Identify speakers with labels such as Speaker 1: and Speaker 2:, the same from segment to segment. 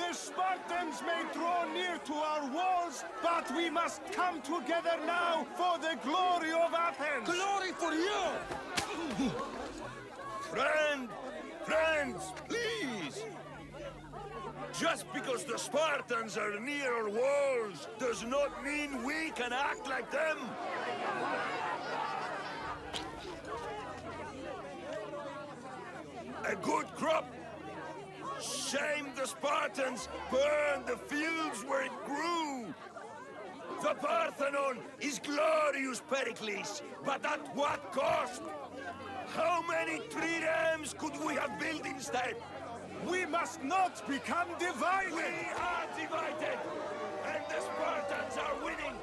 Speaker 1: The Spartans may draw near to our walls, but we must come together now for the glory of Athens!
Speaker 2: Glory for you!
Speaker 3: Friends, please! Just because the Spartans are near our walls does not mean we can act like them! A good crop! Shame the Spartans burned the fields where it grew! The Parthenon is glorious, Pericleus, but at what cost? How many triremes could we have built instead?
Speaker 1: We must not become divided!
Speaker 3: We are divided! And the Spartans are winning!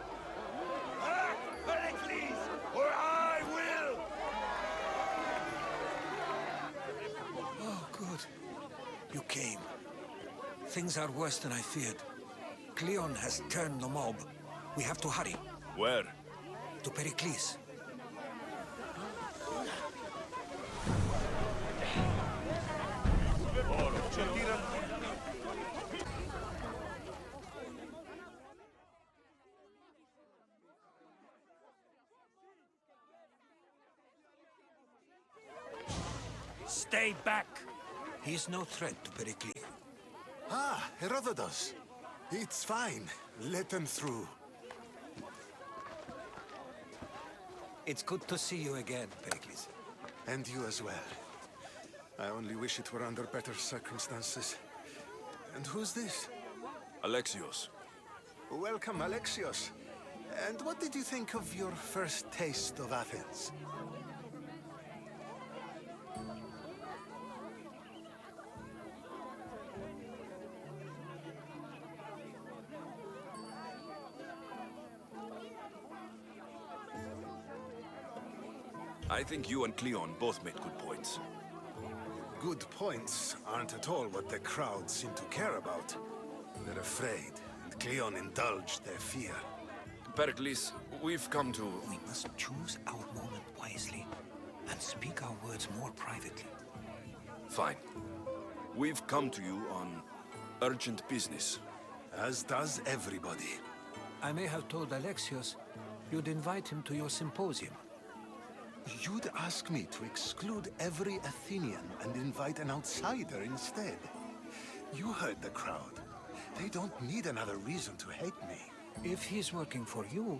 Speaker 3: Act, Pericleus, or I will!
Speaker 2: Oh, good. You came. Things are worse than I feared. Cleon has turned the mob. We have to hurry.
Speaker 3: Where?
Speaker 2: To Pericleus. Stay back! He is no threat to Pericleus.
Speaker 4: Ah, Herodotus. It's fine. Let them through.
Speaker 2: It's good to see you again, Pericleus.
Speaker 4: And you as well. I only wish it were under better circumstances. And who's this?
Speaker 3: Alexios.
Speaker 4: Welcome, Alexios. And what did you think of your first taste of Athens?
Speaker 3: I think you and Cleon both made good points.
Speaker 4: Good points aren't at all what the crowd seem to care about. They're afraid, and Cleon indulged their fear.
Speaker 3: Pericles, we've come to...
Speaker 2: We must choose our moment wisely, and speak our words more privately.
Speaker 3: Fine. We've come to you on urgent business.
Speaker 4: As does everybody.
Speaker 2: I may have told Alexios you'd invite him to your symposium.
Speaker 4: You'd ask me to exclude every Athenian and invite an outsider instead. You heard the crowd. They don't need another reason to hate me.
Speaker 2: If he's working for you,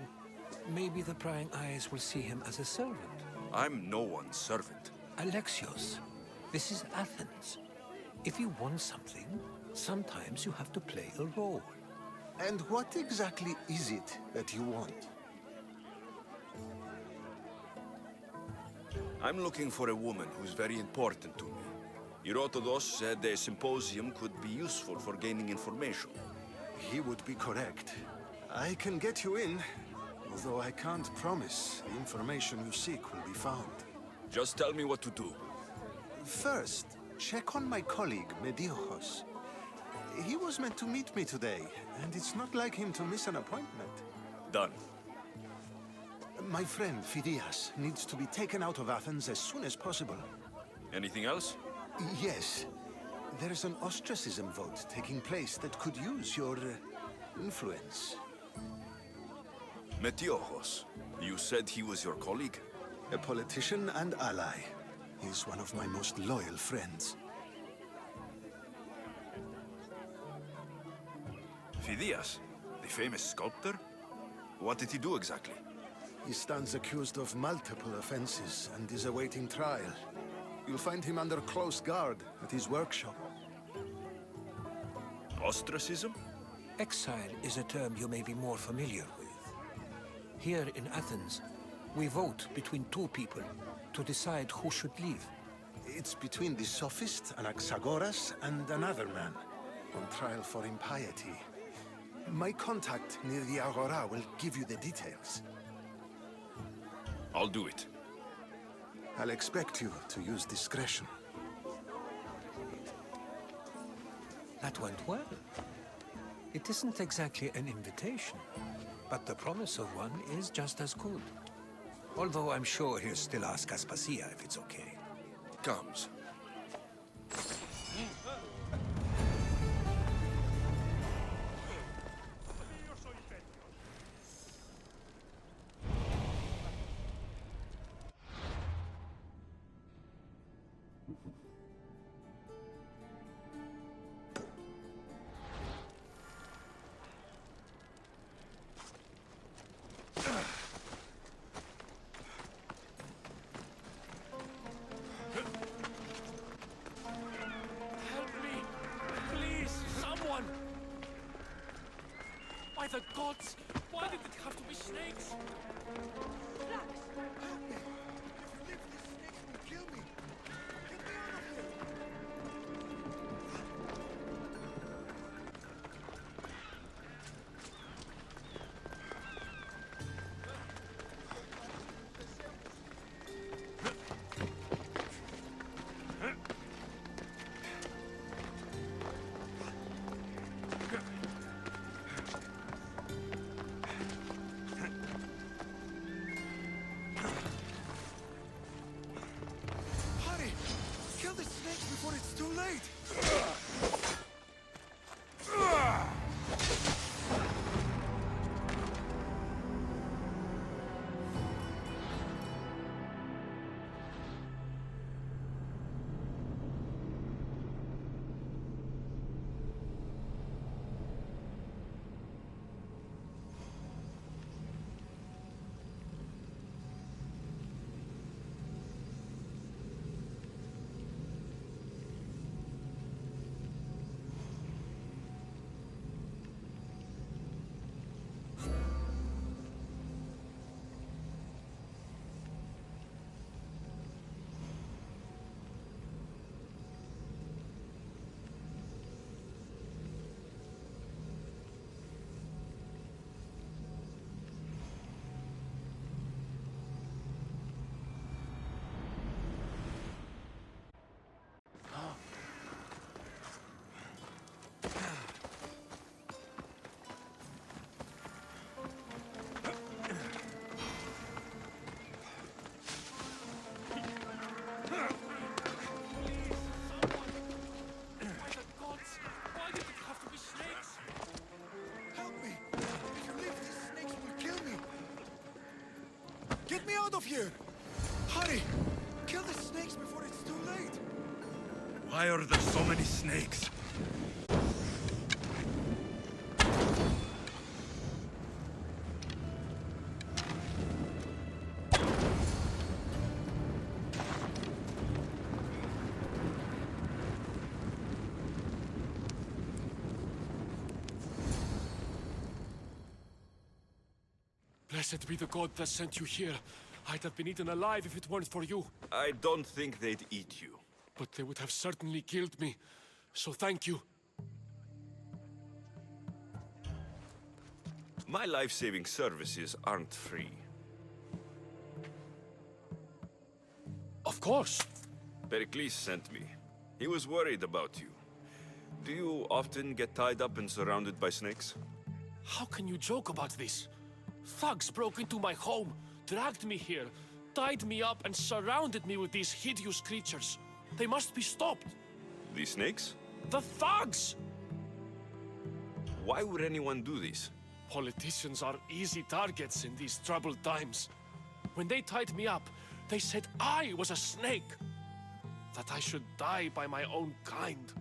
Speaker 2: maybe the prying eyes will see him as a servant.
Speaker 3: I'm no one's servant.
Speaker 2: Alexios, this is Athens. If you want something, sometimes you have to play a role.
Speaker 4: And what exactly is it that you want?
Speaker 3: I'm looking for a woman who's very important to me. Herodotus said a symposium could be useful for gaining information.
Speaker 4: He would be correct. I can get you in, although I can't promise the information you seek will be found.
Speaker 3: Just tell me what to do.
Speaker 4: First, check on my colleague, Mediochos. He was meant to meet me today, and it's not like him to miss an appointment.
Speaker 3: Done.
Speaker 4: My friend, Phidias, needs to be taken out of Athens as soon as possible.
Speaker 3: Anything else?
Speaker 4: Yes. There is an ostracism vote taking place that could use your influence.
Speaker 3: Metiochos. You said he was your colleague?
Speaker 4: A politician and ally. He's one of my most loyal friends.
Speaker 3: Phidias, the famous sculptor? What did he do exactly?
Speaker 4: He stands accused of multiple offenses and is awaiting trial. You'll find him under close guard at his workshop.
Speaker 3: Ostracism?
Speaker 2: Exile is a term you may be more familiar with. Here in Athens, we vote between two people to decide who should leave.
Speaker 4: It's between the sophist Anaxagoras and another man, on trial for impiety. My contact near the Agora will give you the details.
Speaker 3: I'll do it.
Speaker 4: I'll expect you to use discretion.
Speaker 2: That went well. It isn't exactly an invitation, but the promise of one is just as good. Although I'm sure he'll still ask Aspasia if it's okay.
Speaker 3: Comes.
Speaker 5: the gods! Why did it have to be snakes?
Speaker 4: Help me! If you leave, these snakes will kill me! Get me out of here! Hurry! Kill the snakes before it's too late!
Speaker 5: By the gods! Why did it have to be snakes?
Speaker 4: Help me! If you leave, these snakes will kill me! Get me out of here! Hurry! Kill the snakes before it's too late!
Speaker 3: Why are there so many snakes?
Speaker 5: Blessed be the god that sent you here. I'd have been eaten alive if it weren't for you.
Speaker 3: I don't think they'd eat you.
Speaker 5: But they would have certainly killed me. So thank you.
Speaker 3: My life-saving services aren't free.
Speaker 5: Of course.
Speaker 3: Pericleus sent me. He was worried about you. Do you often get tied up and surrounded by snakes?
Speaker 5: How can you joke about this? Thugs broke into my home, dragged me here, tied me up and surrounded me with these hideous creatures. They must be stopped.
Speaker 3: These snakes?
Speaker 5: The thugs!
Speaker 3: Why would anyone do this?
Speaker 5: Politicians are easy targets in these troubled times. When they tied me up, they said I was a snake. That I should die by my own kind.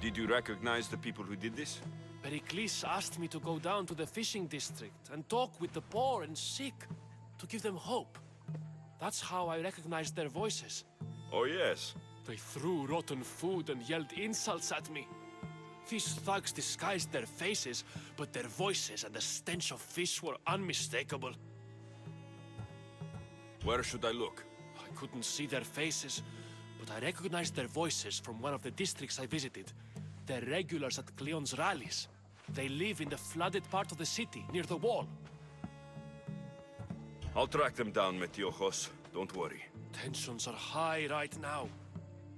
Speaker 3: Did you recognize the people who did this?
Speaker 5: Pericleus asked me to go down to the fishing district and talk with the poor and sick, to give them hope. That's how I recognized their voices.
Speaker 3: Oh yes.
Speaker 5: They threw rotten food and yelled insults at me. These thugs disguised their faces, but their voices and the stench of fish were unmistakable.
Speaker 3: Where should I look?
Speaker 5: I couldn't see their faces, but I recognized their voices from one of the districts I visited. They're regulars at Cleon's rallies. They live in the flooded part of the city, near the wall.
Speaker 3: I'll track them down, Metiojos. Don't worry.
Speaker 5: Tensions are high right now.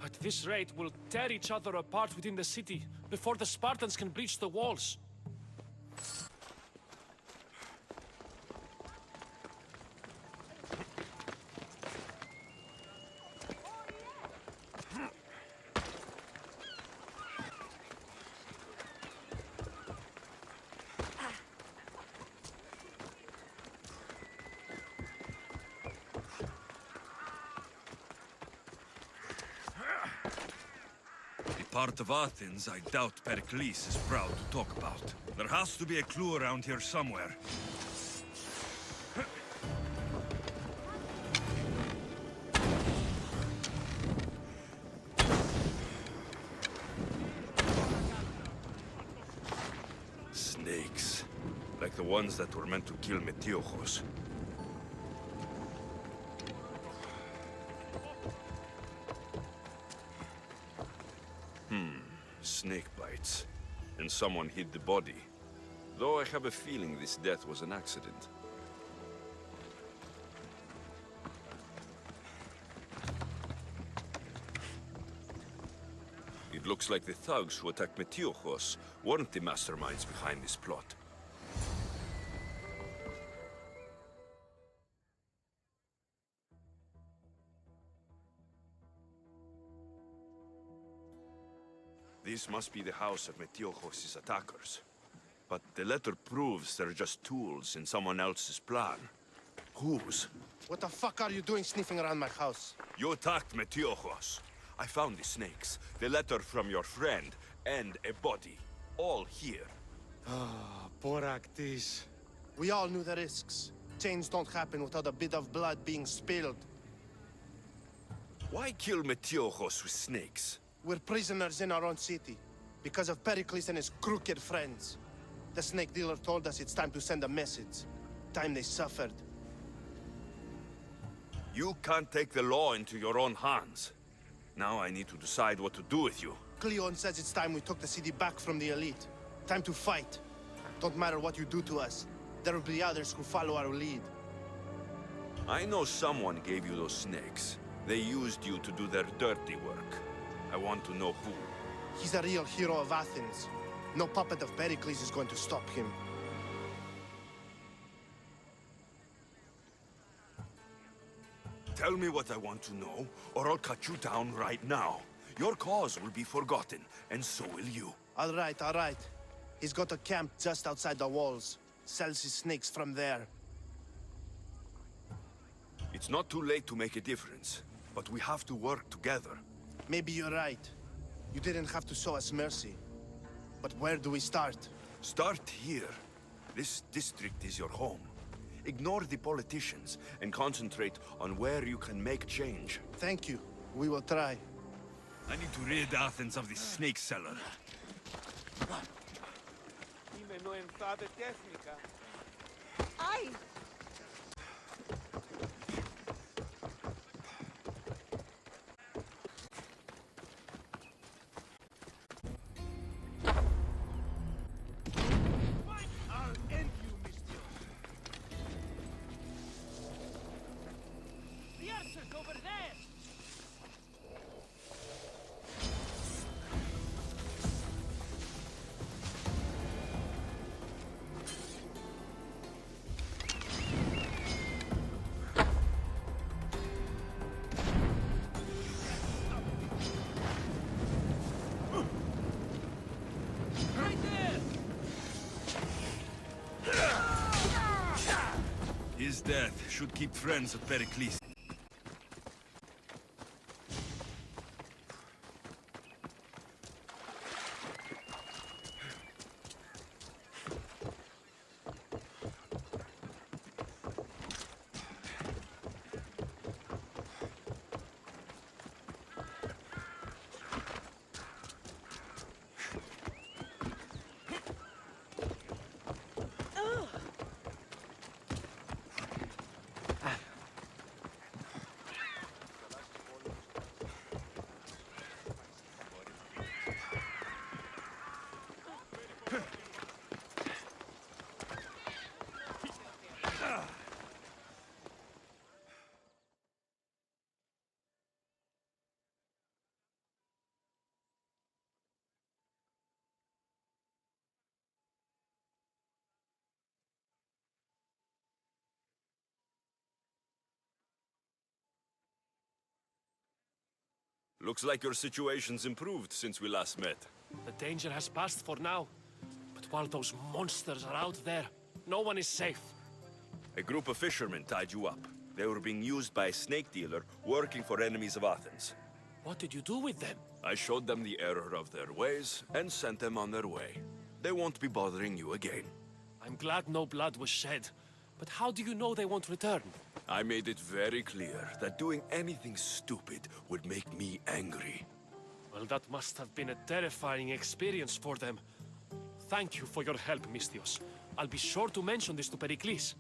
Speaker 5: At this rate, we'll tear each other apart within the city before the Spartans can breach the walls.
Speaker 3: Part of Athens I doubt Pericleus is proud to talk about. There has to be a clue around here somewhere. the ones that were meant to kill Metiochos. Snake bites. And someone hid the body. Though I have a feeling this death was an accident. It looks like the thugs who attacked Metiochos weren't the masterminds behind this plot. This must be the house of Metiochos' attackers. But the letter proves they're just tools in someone else's plan. Whose?
Speaker 6: What the fuck are you doing sniffing around my house?
Speaker 3: You attacked Metiochos. I found the snakes, the letter from your friend, and a body. All here.
Speaker 6: Boraktis. We all knew the risks. Change don't happen without a bit of blood being spilled.
Speaker 3: Why kill Metiochos with snakes?
Speaker 6: We're prisoners in our own city, because of Pericleus and his crooked friends. The snake dealer told us it's time to send a message. Time they suffered.
Speaker 3: You can't take the law into your own hands. Now I need to decide what to do with you.
Speaker 6: Cleon says it's time we took the city back from the elite. Time to fight. Don't matter what you do to us. There will be others who follow our lead.
Speaker 3: I know someone gave you those snakes. They used you to do their dirty work. I want to know who.
Speaker 6: He's a real hero of Athens. No puppet of Pericles is going to stop him.
Speaker 3: Tell me what I want to know, or I'll cut you down right now. Your cause will be forgotten, and so will you.
Speaker 6: All right. He's got a camp just outside the walls. Sells his snakes from there.
Speaker 3: It's not too late to make a difference, but we have to work together.
Speaker 6: Maybe you're right. You didn't have to show us mercy. But where do we start?
Speaker 3: Start here. This district is your home. Ignore the politicians and concentrate on where you can make change.
Speaker 6: Thank you. We will try.
Speaker 3: I need to rid Athens of this snake seller.
Speaker 7: Ai!
Speaker 3: His death should keep friends of Pericleus. Looks like your situation's improved since we last met.
Speaker 5: The danger has passed for now. But while those monsters are out there, no one is safe.
Speaker 3: A group of fishermen tied you up. They were being used by a snake dealer working for enemies of Athens.
Speaker 5: What did you do with them?
Speaker 3: I showed them the error of their ways and sent them on their way. They won't be bothering you again.
Speaker 5: I'm glad no blood was shed. But how do you know they won't return?
Speaker 3: I made it very clear that doing anything stupid would make me angry.
Speaker 5: Well, that must have been a terrifying experience for them. Thank you for your help, Mistios. I'll be sure to mention this to Pericleus.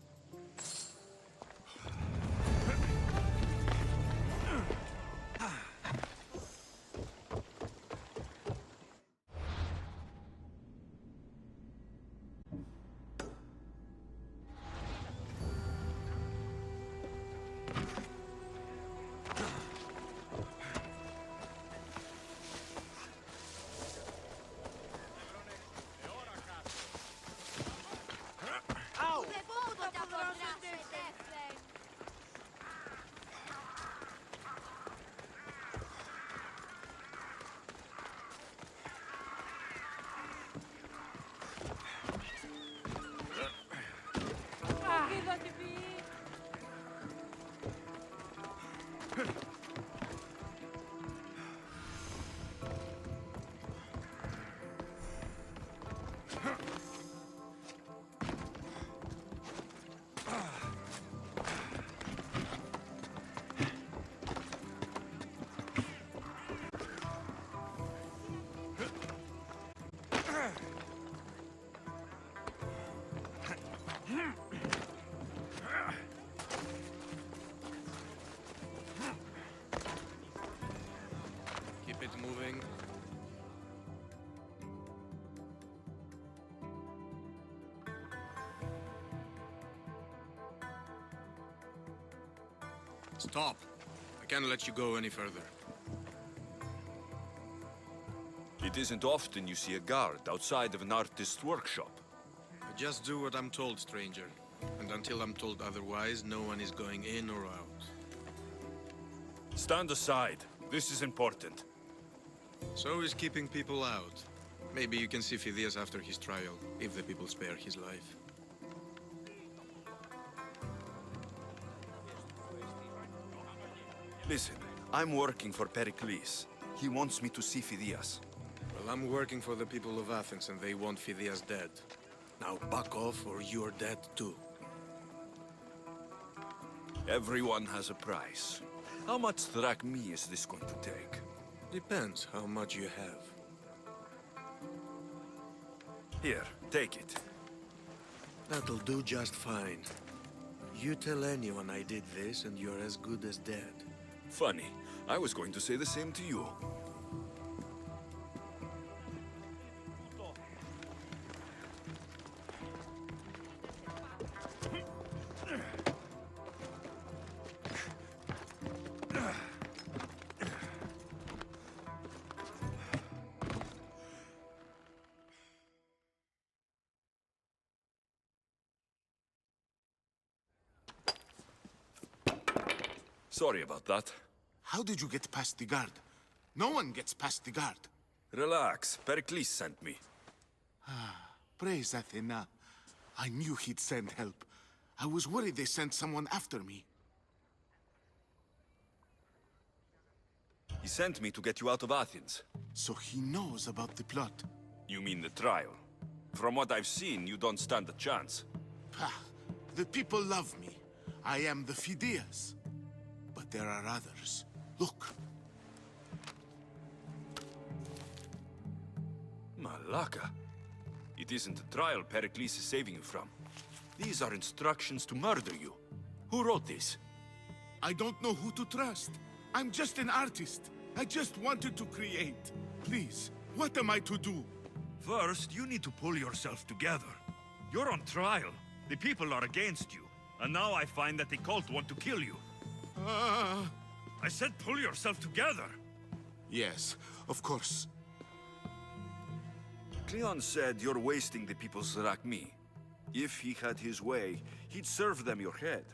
Speaker 8: Keep it moving. Stop. I can't let you go any further.
Speaker 3: It isn't often you see a guard outside of an artist's workshop.
Speaker 8: I just do what I'm told, stranger. And until I'm told otherwise, no one is going in or out.
Speaker 3: Stand aside. This is important.
Speaker 8: So is keeping people out. Maybe you can see Phidias after his trial, if the people spare his life.
Speaker 3: Listen, I'm working for Pericleus. He wants me to see Phidias.
Speaker 8: Well, I'm working for the people of Athens, and they want Phidias dead. Now back off, or you're dead too.
Speaker 3: Everyone has a price. How much drachmae is this going to take?
Speaker 8: Depends how much you have.
Speaker 3: Here, take it.
Speaker 8: That'll do just fine. You tell anyone I did this, and you're as good as dead.
Speaker 3: Funny. I was going to say the same to you. Sorry about that.
Speaker 4: How did you get past the guard? No one gets past the guard.
Speaker 3: Relax. Pericleus sent me.
Speaker 4: Praise Athena. I knew he'd send help. I was worried they sent someone after me.
Speaker 3: He sent me to get you out of Athens.
Speaker 4: So he knows about the plot.
Speaker 3: You mean the trial? From what I've seen, you don't stand a chance.
Speaker 4: Pah, the people love me. I am the Phidias. But there are others. Look.
Speaker 3: Malaka. It isn't a trial Pericleus is saving you from. These are instructions to murder you. Who wrote this?
Speaker 4: I don't know who to trust. I'm just an artist. I just wanted to create. Please, what am I to do?
Speaker 3: First, you need to pull yourself together. You're on trial. The people are against you. And now I find that the cult want to kill you. I said pull yourself together.
Speaker 4: Yes, of course.
Speaker 3: Cleon said you're wasting the people's drachmae. If he had his way, he'd serve them your head.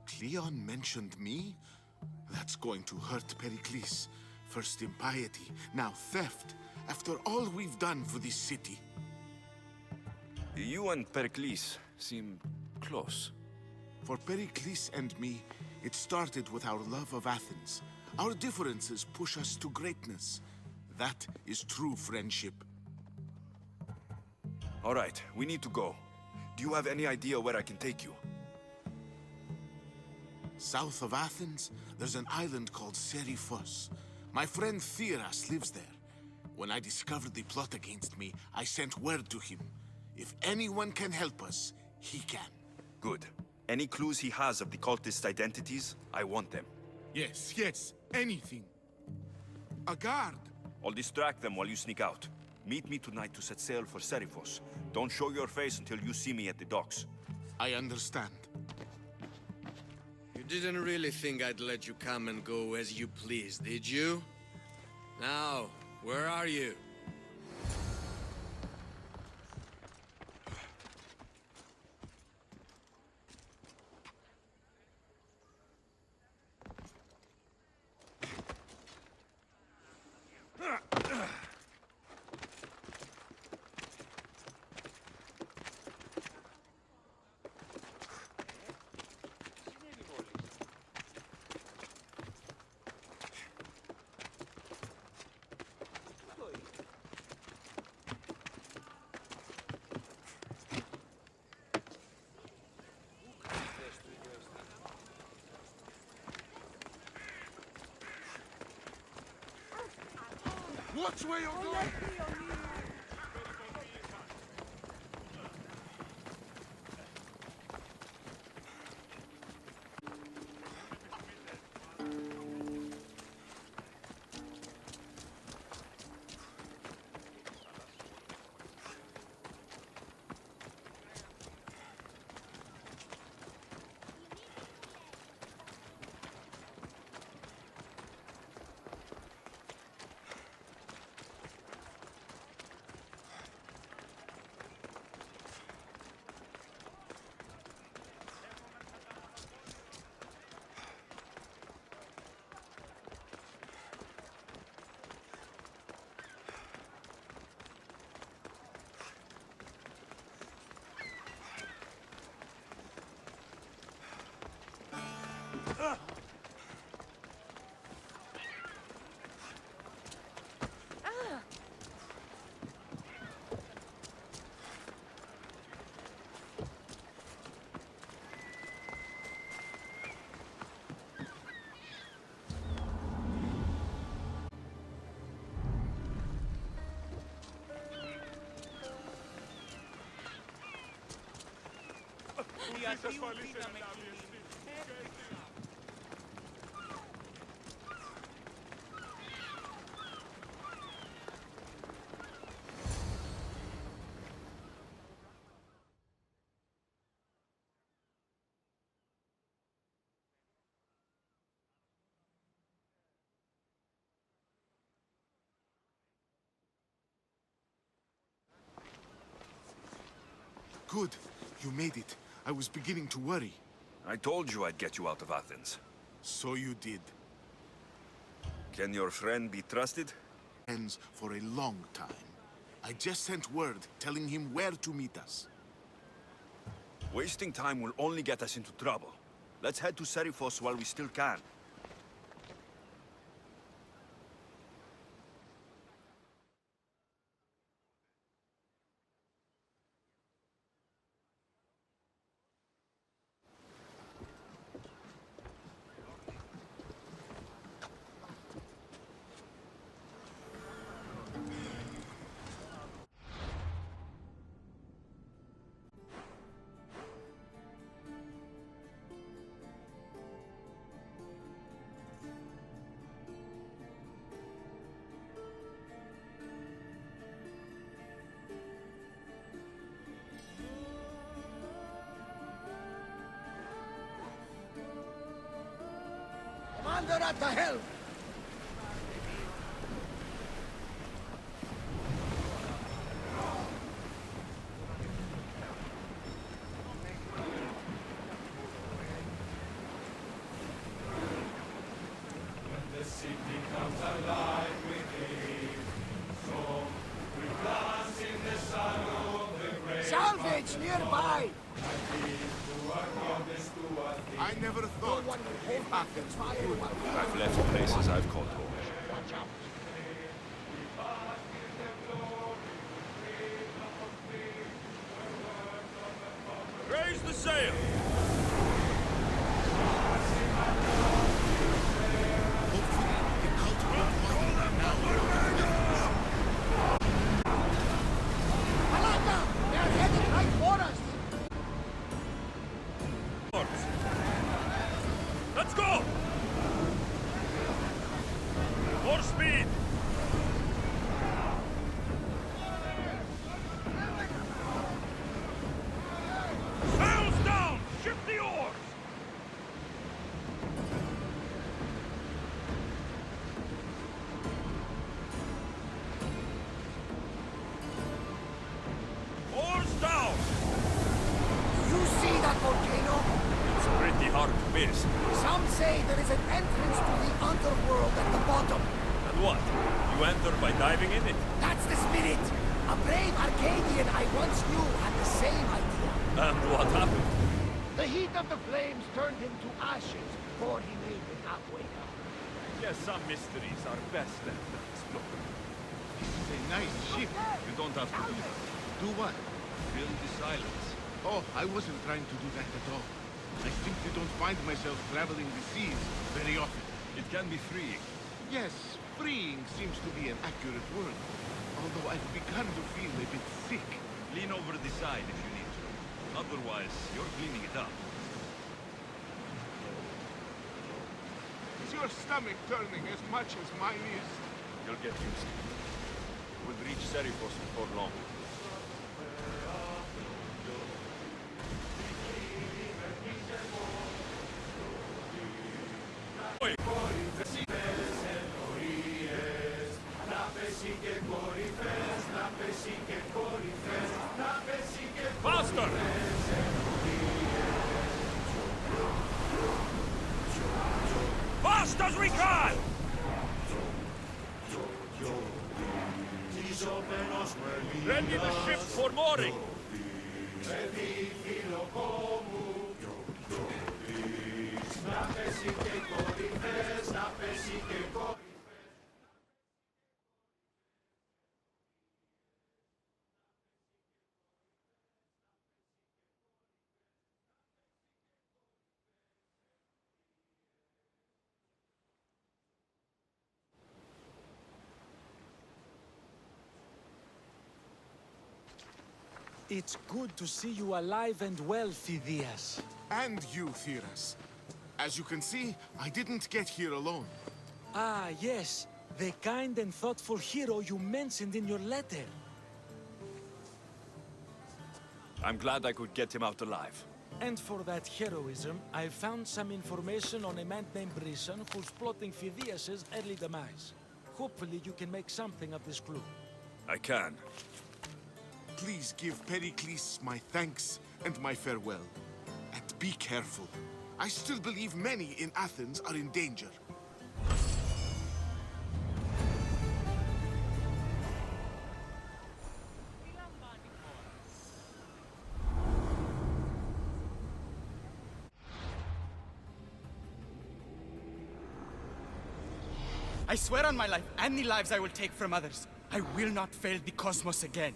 Speaker 4: Cleon mentioned me? That's going to hurt Pericles. First impiety, now theft. After all we've done for this city.
Speaker 3: You and Pericles seem close.
Speaker 4: For Pericles and me, it started with our love of Athens. Our differences push us to greatness. That is true friendship.
Speaker 3: All right, we need to go. Do you have any idea where I can take you?
Speaker 4: South of Athens, there's an island called Seriphos. My friend Theras lives there. When I discovered the plot against me, I sent word to him. If anyone can help us, he can.
Speaker 3: Good. Any clues he has of the cultists' identities, I want them.
Speaker 4: Yes, yes, anything. A guard.
Speaker 3: I'll distract them while you sneak out. Meet me tonight to set sail for Serifos. Don't show your face until you see me at the docks.
Speaker 4: I understand.
Speaker 8: You didn't really think I'd let you come and go as you please, did you? Now, where are you?
Speaker 4: Watch where you're going! Good. You made it. I was beginning to worry.
Speaker 3: I told you I'd get you out of Athens.
Speaker 4: So you did.
Speaker 3: Can your friend be trusted?
Speaker 4: Friends for a long time. I just sent word telling him where to meet us.
Speaker 3: Wasting time will only get us into trouble. Let's head to Serifos while we still can.
Speaker 7: Commander at the helm!
Speaker 1: The city comes alive within. So we dance in the shadow of the grave.
Speaker 7: Salvage nearby!
Speaker 4: I never thought Athens would be good.
Speaker 3: I've left places I've called home. Raise the sail!
Speaker 4: Hopefully, the cult won't mind now.
Speaker 7: Malaka! They're heading Yes. Some say there is an entrance to the underworld at the bottom.
Speaker 3: And what? You enter by diving in it?
Speaker 7: That's the spirit. A brave Arcadian I once knew had the same idea.
Speaker 3: And what happened?
Speaker 7: The heat of the flames turned him to ashes before he made it halfway down.
Speaker 3: Yes, some mysteries are best left unexplored.
Speaker 9: It's a nice ship.
Speaker 3: You don't have to do that.
Speaker 9: Do what?
Speaker 3: Fill the silence.
Speaker 9: Oh, I wasn't trying to do that at all. I simply don't find myself traveling the seas very often.
Speaker 3: It can be freeing.
Speaker 9: Yes, freeing seems to be an accurate word. Although I've begun to feel a bit sick.
Speaker 3: Lean over the side if you need to. Otherwise, you're cleaning it up.
Speaker 9: Is your stomach turning as much as mine is?
Speaker 3: You'll get used to it. We'll reach Serifos before long. Faster! Fast as we can! Ready the ship for mooring!
Speaker 10: It's good to see you alive and well, Phidias.
Speaker 9: And you, Theras. As you can see, I didn't get here alone.
Speaker 10: Ah, yes. The kind and thoughtful hero you mentioned in your letter.
Speaker 3: I'm glad I could get him out alive.
Speaker 10: And for that heroism, I found some information on a man named Brisson who's plotting Phidias' early demise. Hopefully you can make something of this clue.
Speaker 3: I can.
Speaker 9: Please give Pericleus my thanks and my farewell. And be careful. I still believe many in Athens are in danger.
Speaker 11: I swear on my life and the lives I will take from others, I will not fail the cosmos again.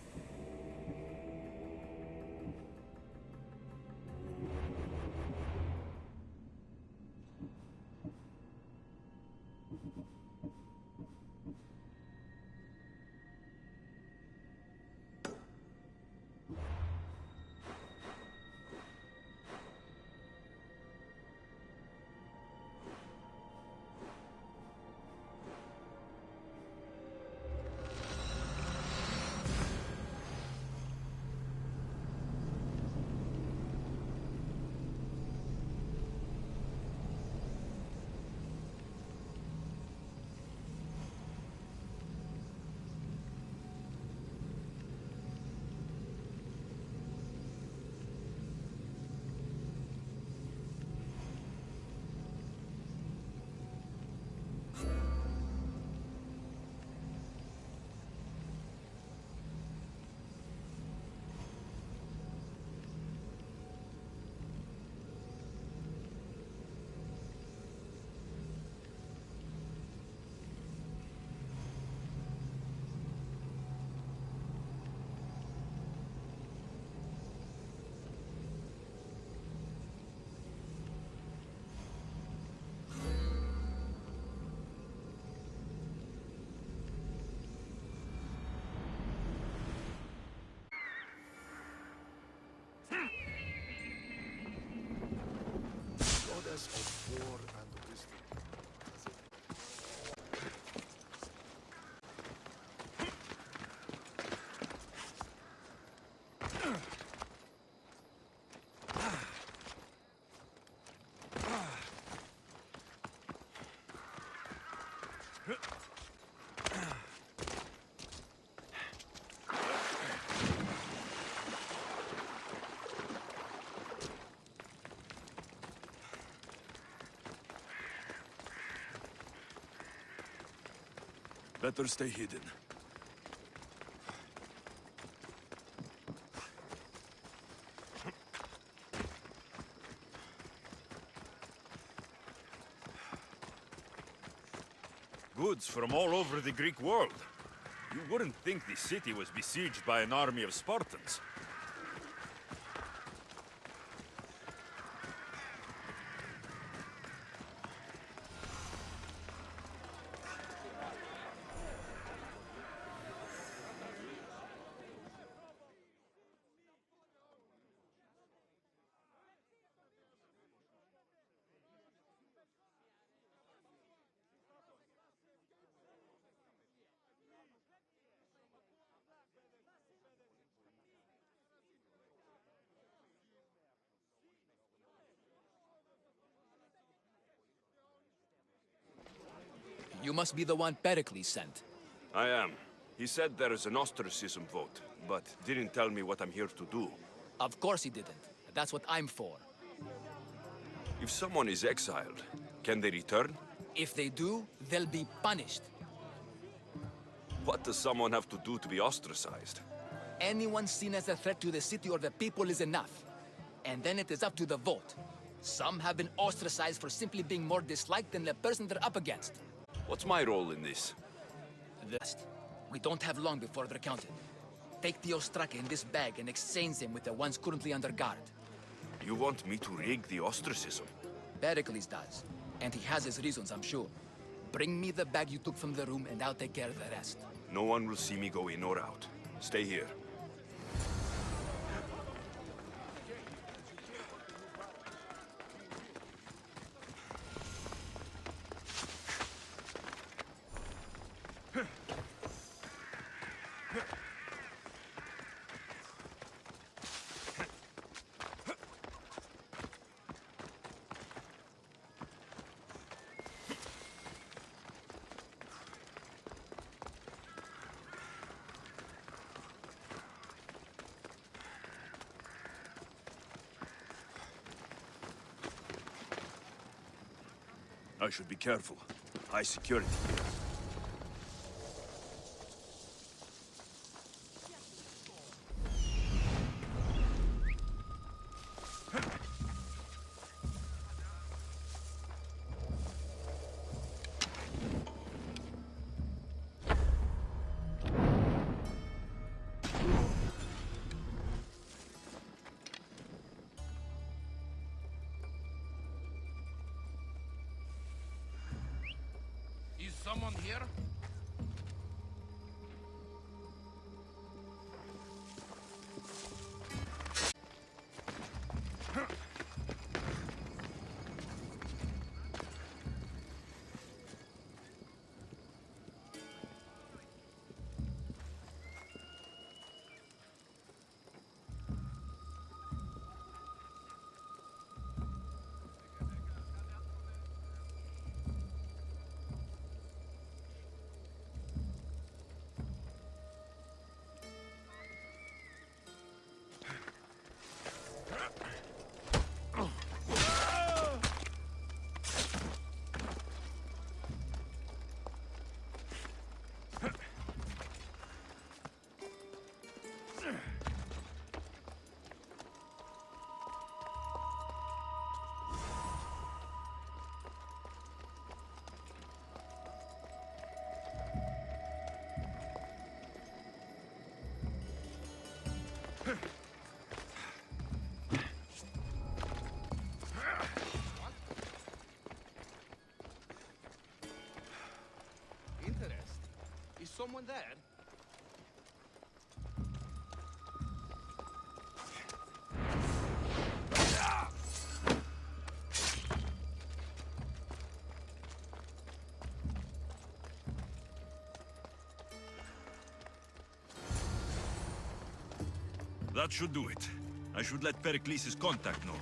Speaker 3: Better stay hidden. Goods from all over the Greek world. You wouldn't think the city was besieged by an army of Spartans.
Speaker 12: You must be the one Pericles sent.
Speaker 3: I am. He said there is an ostracism vote, but didn't tell me what I'm here to do.
Speaker 12: Of course he didn't. That's what I'm for.
Speaker 3: If someone is exiled, can they return?
Speaker 12: If they do, they'll be punished.
Speaker 3: What does someone have to do to be ostracized?
Speaker 12: Anyone seen as a threat to the city or the people is enough. And then it is up to the vote. Some have been ostracized for simply being more disliked than the person they're up against.
Speaker 3: What's my role in this?
Speaker 12: We don't have long before they're counted. Take the ostraka in this bag and exchange him with the ones currently under guard.
Speaker 3: You want me to rig the ostracism?
Speaker 12: Pericles does. And he has his reasons, I'm sure. Bring me the bag you took from the room and I'll take care of the rest.
Speaker 3: No one will see me go in or out. Stay here. I should be careful. High security here.
Speaker 7: Is someone here? Interest? Is someone there?
Speaker 3: That should do it. I should let Pericles' contact know.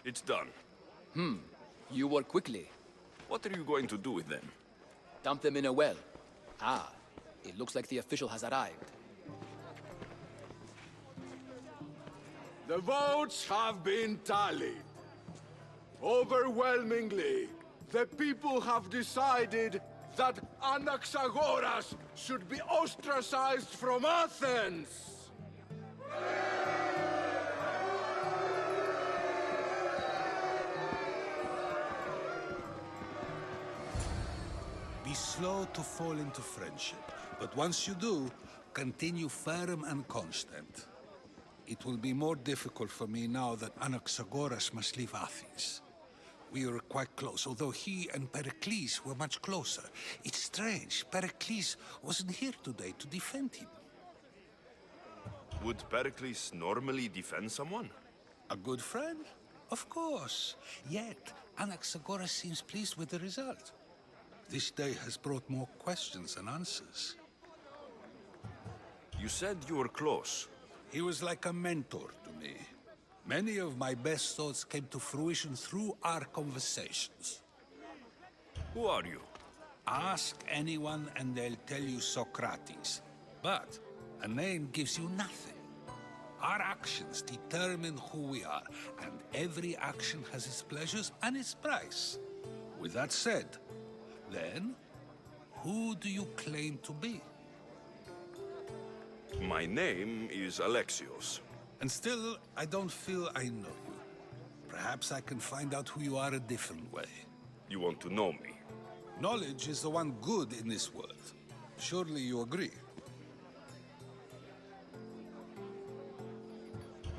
Speaker 3: It's done.
Speaker 12: You work quickly.
Speaker 3: What are you going to do with them?
Speaker 12: Dump them in a well. Ah, it looks like the official has arrived.
Speaker 13: The votes have been tallied. Overwhelmingly, the people have decided that Anaxagoras should be ostracized from Athens!
Speaker 2: Be slow to fall into friendship, but once you do, continue firm and constant. It will be more difficult for me now that Anaxagoras must leave Athens. We were quite close, although he and Pericleus were much closer. It's strange, Pericleus wasn't here today to defend him.
Speaker 3: Would Pericleus normally defend someone?
Speaker 2: A good friend? Of course. Yet, Anaxagoras seems pleased with the result. This day has brought more questions than answers.
Speaker 3: You said you were close.
Speaker 2: He was like a mentor to me. Many of my best thoughts came to fruition through our conversations.
Speaker 3: Who are you?
Speaker 2: Ask anyone and they'll tell you Socrates. But a name gives you nothing. Our actions determine who we are, and every action has its pleasures and its price. With that said, then, who do you claim to be?
Speaker 3: My name is Alexios.
Speaker 2: And still, I don't feel I know you. Perhaps I can find out who you are a different way.
Speaker 3: You want to know me?
Speaker 2: Knowledge is the one good in this world. Surely you agree?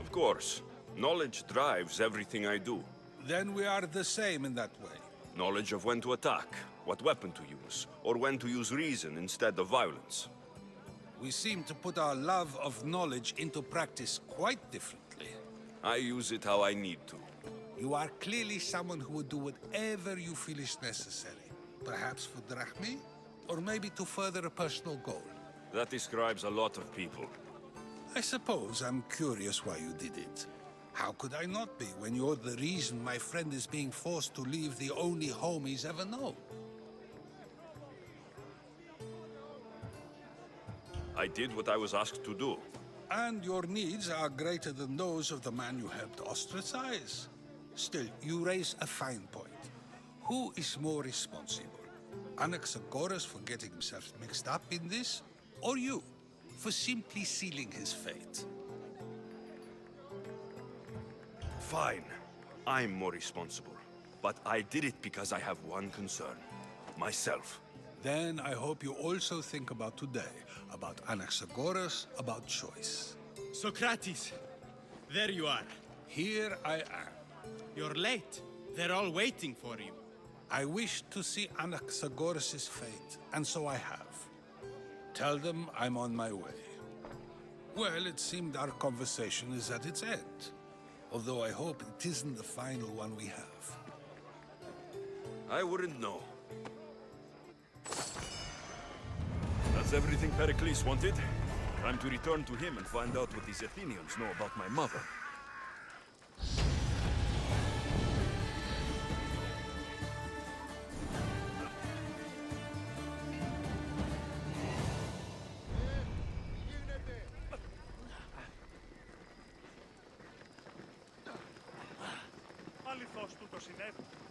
Speaker 3: Of course. Knowledge drives everything I do.
Speaker 2: Then we are the same in that way.
Speaker 3: Knowledge of when to attack, what weapon to use, or when to use reason instead of violence.
Speaker 2: We seem to put our love of knowledge into practice quite differently.
Speaker 3: I use it how I need to.
Speaker 2: You are clearly someone who would do whatever you feel is necessary. Perhaps for drachmi, or maybe to further a personal goal.
Speaker 3: That describes a lot of people.
Speaker 2: I suppose I'm curious why you did it. How could I not be when you're the reason my friend is being forced to leave the only home he's ever known?
Speaker 3: I did what I was asked to do.
Speaker 2: And your needs are greater than those of the man you helped ostracize. Still, you raise a fine point. Who is more responsible? Anaxagoras for getting himself mixed up in this? Or you, for simply sealing his fate?
Speaker 3: Fine. I'm more responsible. But I did it because I have one concern. Myself.
Speaker 2: Then I hope you also think about today. About Anaxagoras, about choice.
Speaker 11: Socrates! There you are.
Speaker 2: Here I am.
Speaker 11: You're late. They're all waiting for you.
Speaker 2: I wish to see Anaxagoras' fate, and so I have. Tell them I'm on my way. Well, it seemed our conversation is at its end. Although I hope it isn't the final one we have.
Speaker 3: I wouldn't know. That's everything Pericleus wanted. Time to return to him and find out what these Athenians know about my mother.
Speaker 1: Αληθώς τούτο συνέβη.